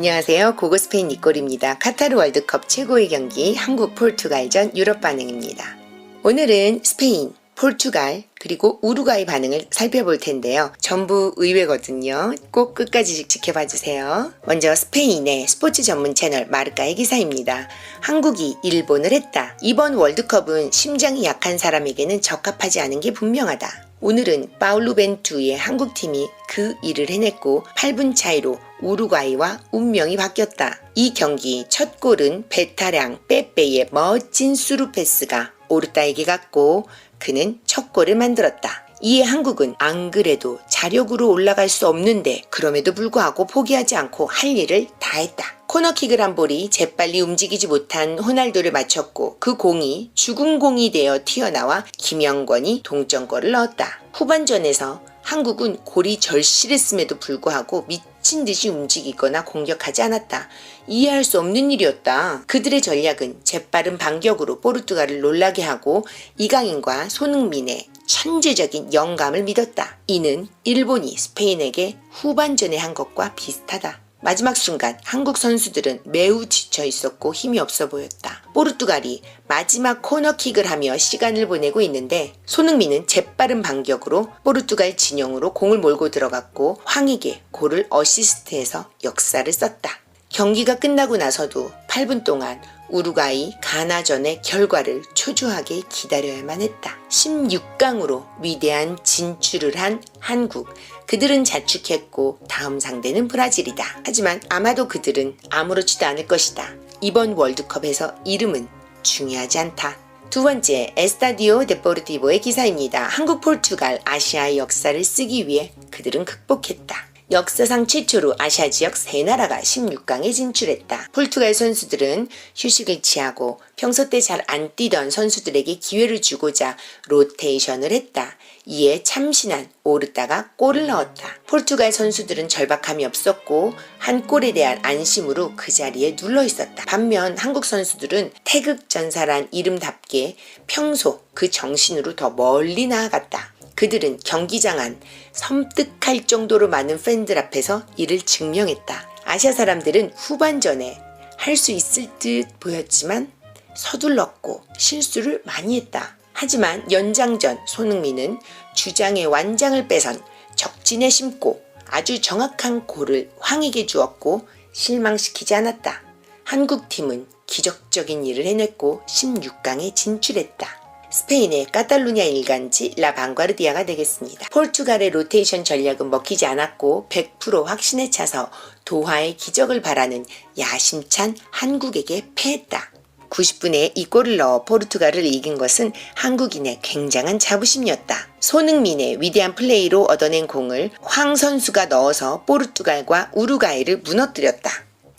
안녕하세요. 고고 스페인 니꼴입니다. 카타르 월드컵 최고의 경기 한국 포르투갈전 유럽 반응입니다. 오늘은 스페인, 포르투갈 그리고 우루과이 반응을 살펴볼 텐데요. 전부 의외거든요. 꼭 끝까지 지켜봐 주세요. 먼저 스페인의 스포츠 전문 채널 마르카의 기사입니다. 한국이 일본을 했다. 이번 월드컵은 심장이 약한 사람에게는 적합하지 않은 게 분명하다. 오늘은 파울루 벤투의 한국팀이 그 일을 해냈고 8분 차이로 우루과이와 운명이 바뀌었다. 이 경기 첫 골은 베타랑 빼빼의 멋진 수루 패스가 오르타에게 갔고 그는 첫 골을 만들었다. 이에 한국은 안 그래도 자력으로 올라갈 수 없는데 그럼에도 불구하고 포기하지 않고 할 일을 다 했다. 코너킥을 한 볼이 재빨리 움직이지 못한 호날두를 맞췄고 그 공이 죽은 공이 되어 튀어나와 김영권이 동점골을 넣었다. 후반전에서 한국은 골이 절실했음에도 불구하고 미친 듯이 움직이거나 공격하지 않았다. 이해할 수 없는 일이었다. 그들의 전략은 재빠른 반격으로 포르투갈을 놀라게 하고 이강인과 손흥민의 천재적인 영감을 믿었다. 이는 일본이 스페인에게 후반전에 한 것과 비슷하다. 마지막 순간 한국 선수들은 매우 지쳐 있었고 힘이 없어 보였다. 포르투갈이 마지막 코너킥을 하며 시간을 보내고 있는데 손흥민은 재빠른 반격으로 포르투갈 진영으로 공을 몰고 들어갔고 황희게 골을 어시스트해서 역사를 썼다. 경기가 끝나고 나서도 8분 동안 우루과이 가나전의 결과를 초조하게 기다려야만 했다. 16강으로 위대한 진출을 한 한국. 그들은 자축했고 다음 상대는 브라질이다. 하지만 아마도 그들은 아무렇지도 않을 것이다. 이번 월드컵에서 이름은 중요하지 않다. 두 번째, 에스타디오 데포르티보의 기사입니다. 한국 포르투갈 아시아의 역사를 쓰기 위해 그들은 극복했다. 역사상 최초로 아시아 지역 3나라가 16강에 진출했다. 포르투갈 선수들은 휴식을 취하고 평소 때 잘 안 뛰던 선수들에게 기회를 주고자 로테이션을 했다. 이에 참신한 오르타가 골을 넣었다. 포르투갈 선수들은 절박함이 없었고 한 골에 대한 안심으로 그 자리에 눌러 있었다. 반면 한국 선수들은 태극전사란 이름답게 평소 그 정신으로 더 멀리 나아갔다. 그들은 경기장 안 섬뜩할 정도로 많은 팬들 앞에서 이를 증명했다. 아시아 사람들은 후반전에 할 수 있을 듯 보였지만 서둘렀고 실수를 많이 했다. 하지만 연장전 손흥민은 주장의 완장을 뺏은 적진에 심고 아주 정확한 골을 황희게 주었고 실망시키지 않았다. 한국팀은 기적적인 일을 해냈고 16강에 진출했다. 스페인의 카탈루냐 일간지 라 방과르디아가 되겠습니다. 포르투갈의 로테이션 전략은 먹히지 않았고 100% 확신에 차서 도하의 기적을 바라는 야심찬 한국에게 패했다. 90분에 이 골을 넣어 포르투갈을 이긴 것은 한국인의 굉장한 자부심이었다. 손흥민의 위대한 플레이로 얻어낸 공을 황 선수가 넣어서 포르투갈과 우루과이를 무너뜨렸다.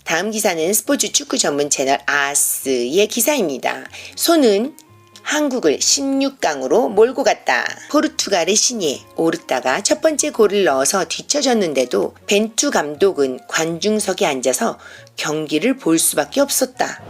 다음 기사는 스포츠 축구 전문 채널 아스의 기사입니다. 손은 한국을 16강으로 몰고 갔다. 포르투갈의 신예 오르타가 첫 번째 골을 넣어서 뒤처졌는데도 벤투 감독은 관중석에 앉아서 경기를 볼 수밖에 없었다.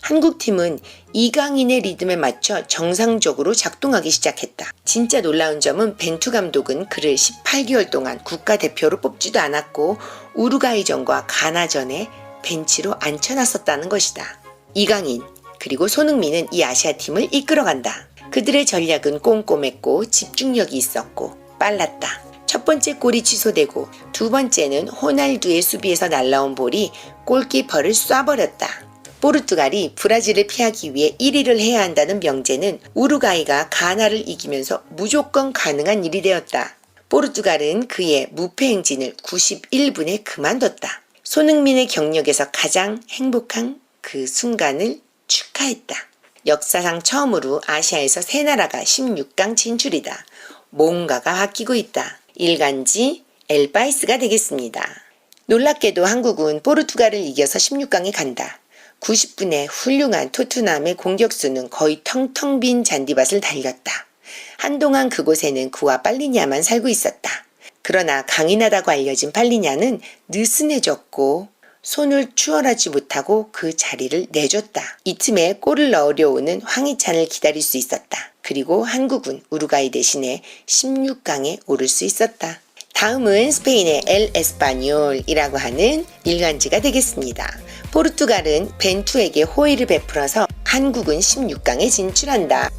한국팀은 이강인의 리듬에 맞춰 정상적으로 작동하기 시작했다. 진짜 놀라운 점은 벤투 감독은 그를 18개월 동안 국가대표로 뽑지도 않았고 우루과이전과 가나전에 벤치로 앉혀놨었다는 것이다. 이강인 그리고 손흥민은 이 아시아팀을 이끌어간다. 그들의 전략은 꼼꼼했고 집중력이 있었고 빨랐다. 첫 번째 골이 취소되고 두 번째는 호날두의 수비에서 날라온 볼이 골키퍼를 쏴버렸다. 포르투갈이 브라질을 피하기 위해 1위를 해야 한다는 명제는 우루과이가 가나를 이기면서 무조건 가능한 일이 되었다. 포르투갈은 그의 무패 행진을 91분에 그만뒀다. 손흥민의 경력에서 가장 행복한 그 순간을 축하했다. 역사상 처음으로 아시아에서 3나라가 16강 진출이다. 뭔가가 바뀌고 있다. 일간지 엘바이스가 되겠습니다. 놀랍게도 한국은 포르투갈을 이겨서 16강에 간다. 90분에 훌륭한 토트넘의 공격수는 거의 텅텅 빈 잔디밭을 달렸다. 한동안 그곳에는 그와 빨리냐만 살고 있었다. 그러나 강인하다고 알려진 팔리냐는 느슨해졌고 손을 추월하지 못하고 그 자리를 내줬다. 이 틈에 골을 넣으려 오는 황희찬을 기다릴 수 있었다. 그리고 한국은 우루과이 대신에 16강에 오를 수 있었다. 다음은 스페인의 엘 에스파뇰이라고 하는 일간지가 되겠습니다. 포르투갈은 벤투에게 호의를 베풀어서 한국은 16강에 진출한다.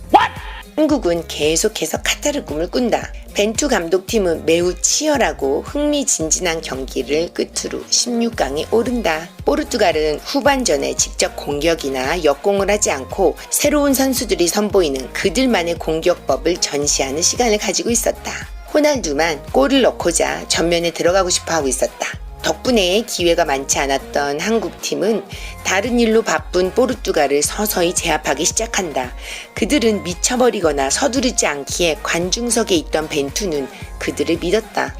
한국은 계속해서 카타르 꿈을 꾼다. 벤투 감독팀은 매우 치열하고 흥미진진한 경기를 끝으로 16강에 오른다. 포르투갈은 후반전에 직접 공격이나 역공을 하지 않고 새로운 선수들이 선보이는 그들만의 공격법을 전시하는 시간을 가지고 있었다. 호날두만 골을 넣고자 전면에 들어가고 싶어 하고 있었다. 덕분에 기회가 많지 않았던 한국팀은 다른 일로 바쁜 포르투갈을 서서히 제압하기 시작한다. 그들은 미쳐버리거나 서두르지 않기에 관중석에 있던 벤투는 그들을 믿었다.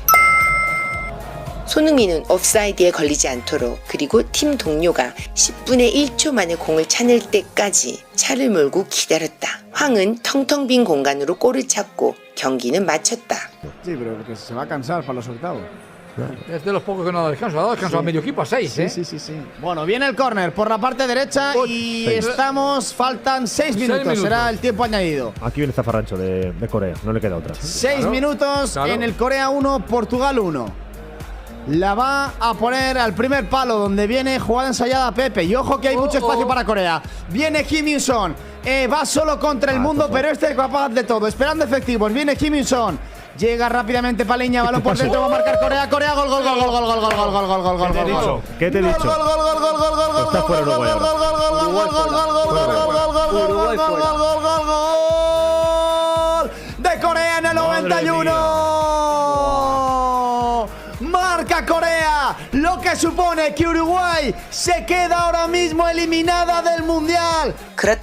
손흥민은 옵사이드에 걸리지 않도록 그리고 팀 동료가 10분의 1초 만에 공을 찾을 때까지 차를 몰고 기다렸다. 황은 텅텅 빈 공간으로 골을 찾고 경기는 마쳤다. Sí, pero porque se va a cansar para los octavos. Es de los pocos que no da descanso. Ha dado descanso a medio equipo, a 6, Sí, ¿eh? sí, sí, sí. Bueno, viene el córner por la parte derecha y Seis. faltan 6 minutos. minutos. Será el tiempo añadido. Aquí viene Zafarrancho de Corea, no le queda otra. 6 Claro, minutos claro. en el Corea 1, Portugal 1. La va a poner al primer palo donde viene jugada ensayada Pepe. Y ojo que hay mucho espacio para Corea. Viene Kim Il-sung. Va solo contra el mundo, pero este es capaz de todo. Esperando efectivos. Viene Kim Il-sung. Llega rápidamente Paliña, balón por dentro, va a marcar Corea, Corea, gol, gol, gol, gol, gol, gol, gol, gol, gol, gol, gol, gol, ¿Qué te he gol, dicho? gol. ¿Qué te he dicho? Gol, gol, gol, gol, gol, gol, gol, gol, Está fuera gol, Uruguay gol, gol, ahora. gol, gol, gol, gol, gol, gol, gol, gol, gol, gol, Uruguay gol, fuera. gol, gol, gol, de Corea en el Madre 91. Marca Corea, lo que supone que Uruguay se queda ahora mismo eliminada del Mundial. 그렇다.